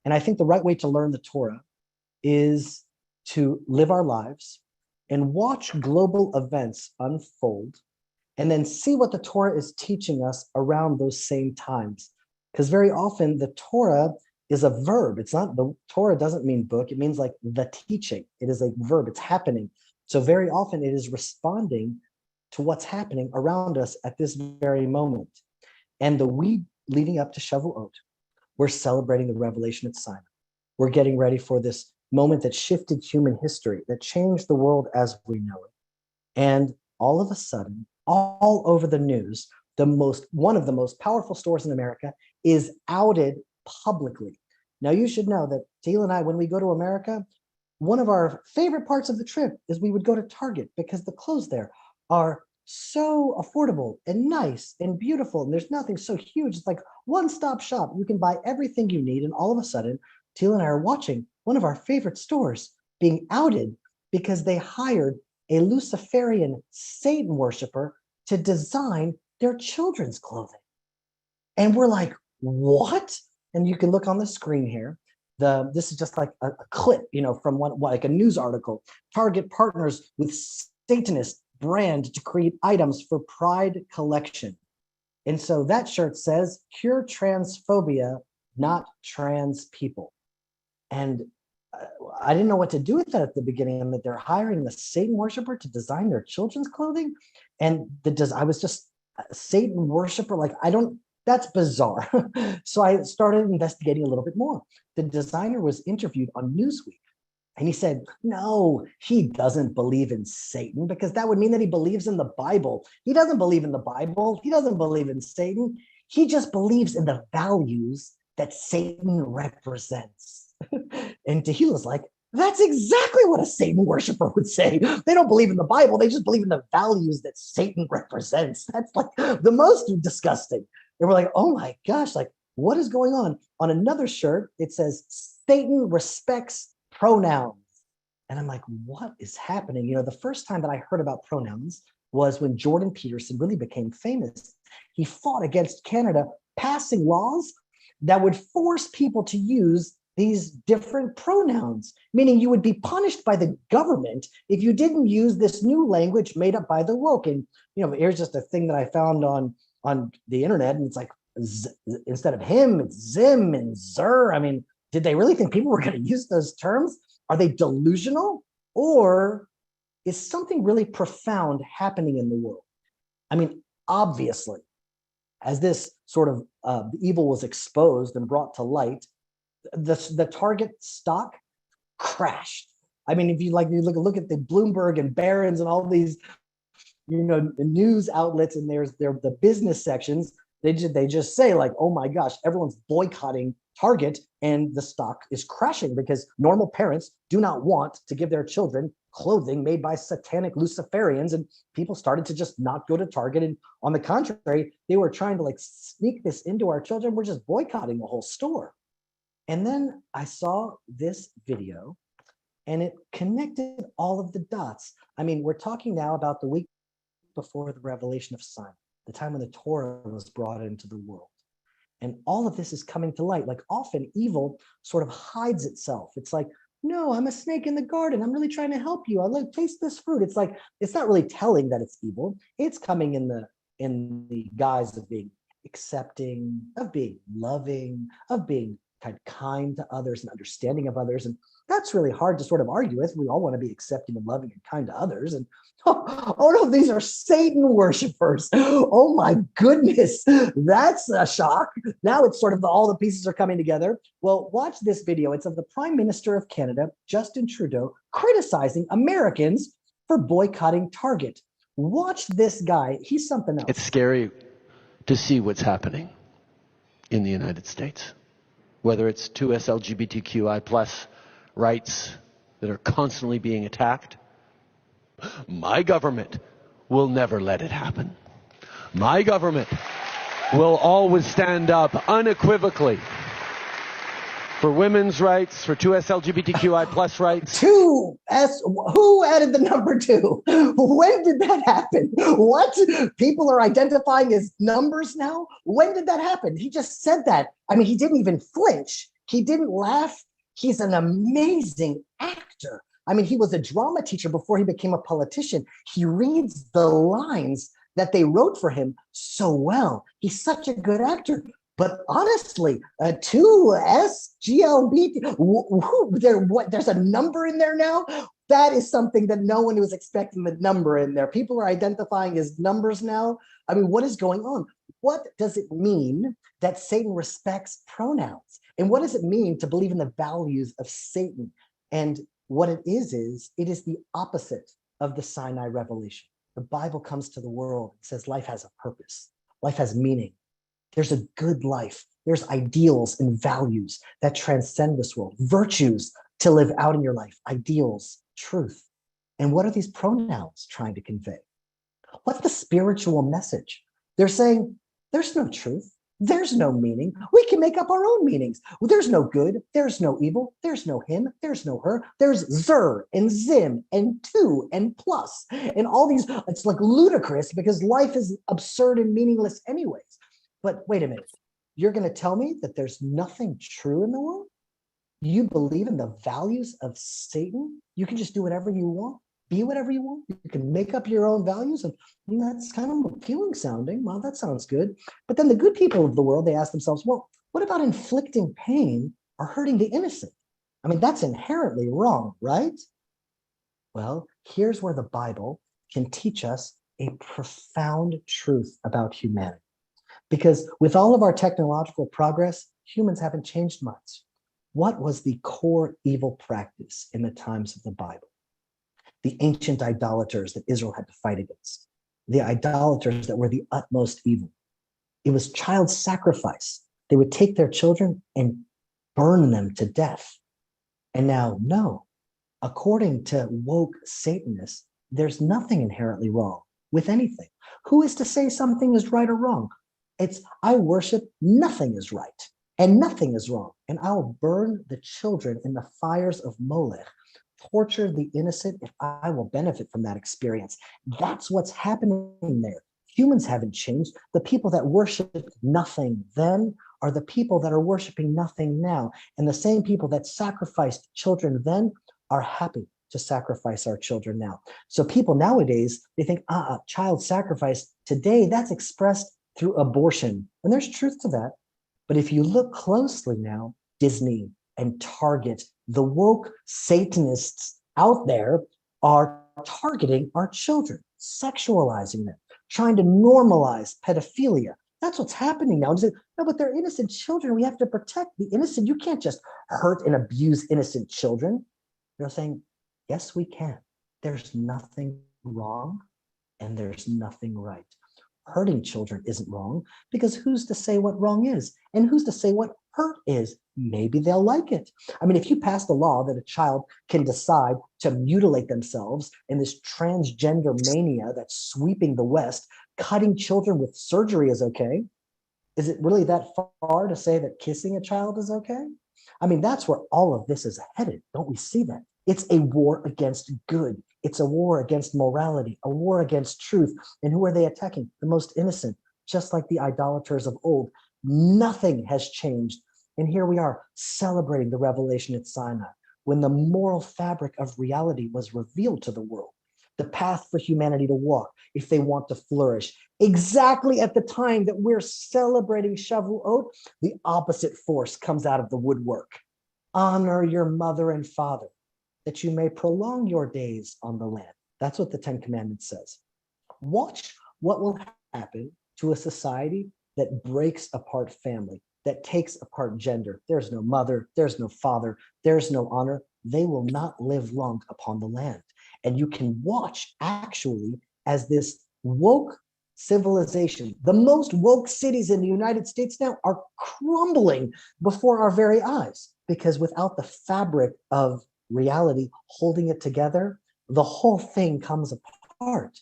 And I think the right way to learn the Torah is to live our lives and watch global events unfold and then see what the Torah is teaching us around those same times. Because very often the Torah is a verb. It's not, the Torah doesn't mean book. It means like the teaching. It is a verb. It's happening. So very often it is responding to what's happening around us at this very moment. And the week leading up to Shavuot, we're celebrating the revelation at Sinai. We're getting ready for this moment that shifted human history, that changed the world as we know it. And all of a sudden, all over the news, one of the most powerful stores in America is outed publicly. Now, you should know that Tehila and I, when we go to America, one of our favorite parts of the trip is we would go to Target because the clothes there are so affordable and nice and beautiful. And there's nothing so huge. It's like one-stop shop. You can buy everything you need. And all of a sudden, Tehila and I are watching one of our favorite stores being outed because they hired a Luciferian Satan worshiper to design their children's clothing. And we're like, what? And you can look on the screen here. This is just like a clip, from like a news article. Target partners with Satanist brand to create items for Pride collection. And so that shirt says, cure transphobia, not trans people. And I didn't know what to do with that at the beginning, and that they're hiring the Satan worshiper to design their children's clothing. And I was just a Satan worshiper. That's bizarre. So I started investigating a little bit more. The designer was interviewed on Newsweek, and he said, no, he doesn't believe in Satan because that would mean that he believes in the Bible. He doesn't believe in the Bible. He doesn't believe in Satan. He just believes in the values that Satan represents. And Tehila's like, that's exactly what a Satan worshiper would say. They don't believe in the Bible. They just believe in the values that Satan represents. That's like the most disgusting. And we're like, oh my gosh, like what is going on? On another shirt, it says, Satan respects pronouns. And I'm like, what is happening? The first time that I heard about pronouns was when Jordan Peterson really became famous. He fought against Canada passing laws that would force people to use these different pronouns, meaning you would be punished by the government if you didn't use this new language made up by the woke. And, here's just a thing that I found on the internet, and it's like, instead of him, it's Zim and Zer. I mean, did they really think people were going to use those terms? Are they delusional? Or is something really profound happening in the world? I mean, obviously, as this sort of evil was exposed and brought to light, the Target stock crashed. I mean, if you look at the Bloomberg and Barron's and all these, the news outlets, and there's the business sections, they just say like, oh my gosh, everyone's boycotting Target, and the stock is crashing because normal parents do not want to give their children clothing made by satanic Luciferians, and people started to just not go to Target. And on the contrary, they were trying to sneak this into our children. We're just boycotting the whole store. And then I saw this video, and it connected all of the dots. I mean, we're talking now about the week before the revelation of Sinai, the time when the Torah was brought into the world. And all of this is coming to light. Like often evil sort of hides itself. It's like, no, I'm a snake in the garden. I'm really trying to help you. I taste this fruit. It's like, it's not really telling that it's evil. It's coming in the guise of being accepting, of being loving, of being kind to others and understanding of others. And that's really hard to sort of argue with. We all want to be accepting and loving and kind to others. And oh no, these are Satan worshipers. Oh my goodness, that's a shock. Now it's sort of all the pieces are coming together. Well, watch this video. It's of the Prime Minister of Canada, Justin Trudeau, criticizing Americans for boycotting Target. Watch this guy. He's something else. It's scary to see what's happening in the United States. Whether it's 2S LGBTQI plus rights that are constantly being attacked. My government will never let it happen. My government will always stand up unequivocally for women's rights, for 2S LGBTQI plus rights. 2S, who added the number 2? When did that happen? What? People are identifying as numbers now? When did that happen? He just said that. I mean, he didn't even flinch. He didn't laugh. He's an amazing actor. I mean, he was a drama teacher before he became a politician. He reads the lines that they wrote for him so well. He's such a good actor. But honestly, 2SGLBT, there's a number in there now? That is something that no one was expecting the number in there. People are identifying as numbers now. I mean, what is going on? What does it mean that Satan respects pronouns? And what does it mean to believe in the values of Satan? And what it is the opposite of the Sinai revelation. The Bible comes to the world and says life has a purpose. Life has meaning. There's a good life. There's ideals and values that transcend this world, virtues to live out in your life, ideals, truth. And what are these pronouns trying to convey? What's the spiritual message? They're saying there's no truth. There's no meaning. We can make up our own meanings. There's no good. There's no evil. There's no him. There's no her. There's zer and zim and two and plus and all these. It's like ludicrous because life is absurd and meaningless anyways. But wait a minute. You're going to tell me that there's nothing true in the world? You believe in the values of Satan? You can just do whatever you want, be whatever you want. You can make up your own values, and that's kind of appealing sounding. Well, that sounds good. But then the good people of the world, they ask themselves, well, what about inflicting pain or hurting the innocent? I mean, that's inherently wrong, right? Well, here's where the Bible can teach us a profound truth about humanity. Because with all of our technological progress, humans haven't changed much. What was the core evil practice in the times of the Bible? The ancient idolaters that Israel had to fight against, the idolaters that were the utmost evil. It was child sacrifice. They would take their children and burn them to death. And now, no, according to woke Satanists, there's nothing inherently wrong with anything. Who is to say something is right or wrong? I worship, nothing is right and nothing is wrong. And I'll burn the children in the fires of Molech, torture the innocent if I will benefit from that experience. That's what's happening there. Humans haven't changed. The people that worshiped nothing then are the people that are worshiping nothing now. And the same people that sacrificed children then are happy to sacrifice our children now. So people nowadays, they think, child sacrifice today, that's expressed through abortion. And there's truth to that. But if you look closely now, Disney and Target, the woke Satanists out there are targeting our children, sexualizing them, trying to normalize pedophilia. That's what's happening now. Say, no, but they're innocent children. We have to protect the innocent. You can't just hurt and abuse innocent children. They're saying, yes, we can. There's nothing wrong and there's nothing right. Hurting children isn't wrong because who's to say what wrong is? And who's to say what hurt is? Maybe they'll like it. I mean, if you pass the law that a child can decide to mutilate themselves in this transgender mania that's sweeping the West, cutting children with surgery is okay. Is it really that far to say that kissing a child is okay? I mean, that's where all of this is headed. Don't we see that? It's a war against good. It's a war against morality, a war against truth. And who are they attacking? The most innocent, just like the idolaters of old. Nothing has changed. And here we are celebrating the revelation at Sinai, when the moral fabric of reality was revealed to the world, the path for humanity to walk if they want to flourish. Exactly at the time that we're celebrating Shavuot, the opposite force comes out of the woodwork. Honor your mother and father, that you may prolong your days on the land. That's what the Ten Commandments says. Watch what will happen to a society that breaks apart family, that takes apart gender. There's no mother, there's no father, there's no honor. They will not live long upon the land. And you can watch actually as this woke civilization, the most woke cities in the United States now are crumbling before our very eyes, because without the fabric of reality holding it together, the whole thing comes apart.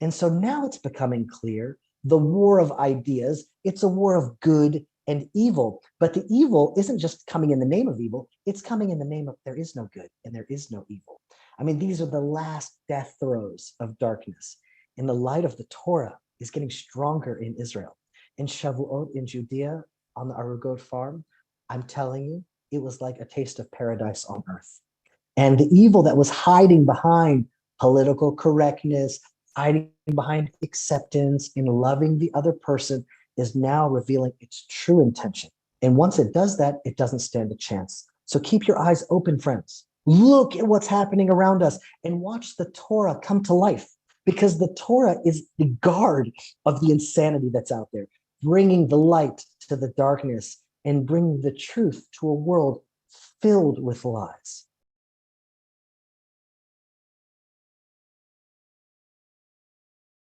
And so now it's becoming clear, the war of ideas, it's a war of good and evil. But the evil isn't just coming in the name of evil, it's coming in the name of there is no good and there is no evil. I mean, these are the last death throes of darkness. And the light of the Torah is getting stronger in Israel. In Shavuot in Judea, on the Arugot farm, I'm telling you, it was like a taste of paradise on earth. And the evil that was hiding behind political correctness, hiding behind acceptance and loving the other person is now revealing its true intention. And once it does that, it doesn't stand a chance. So keep your eyes open, friends. Look at what's happening around us and watch the Torah come to life, because the Torah is the guard of the insanity that's out there, bringing the light to the darkness and bringing the truth to a world filled with lies.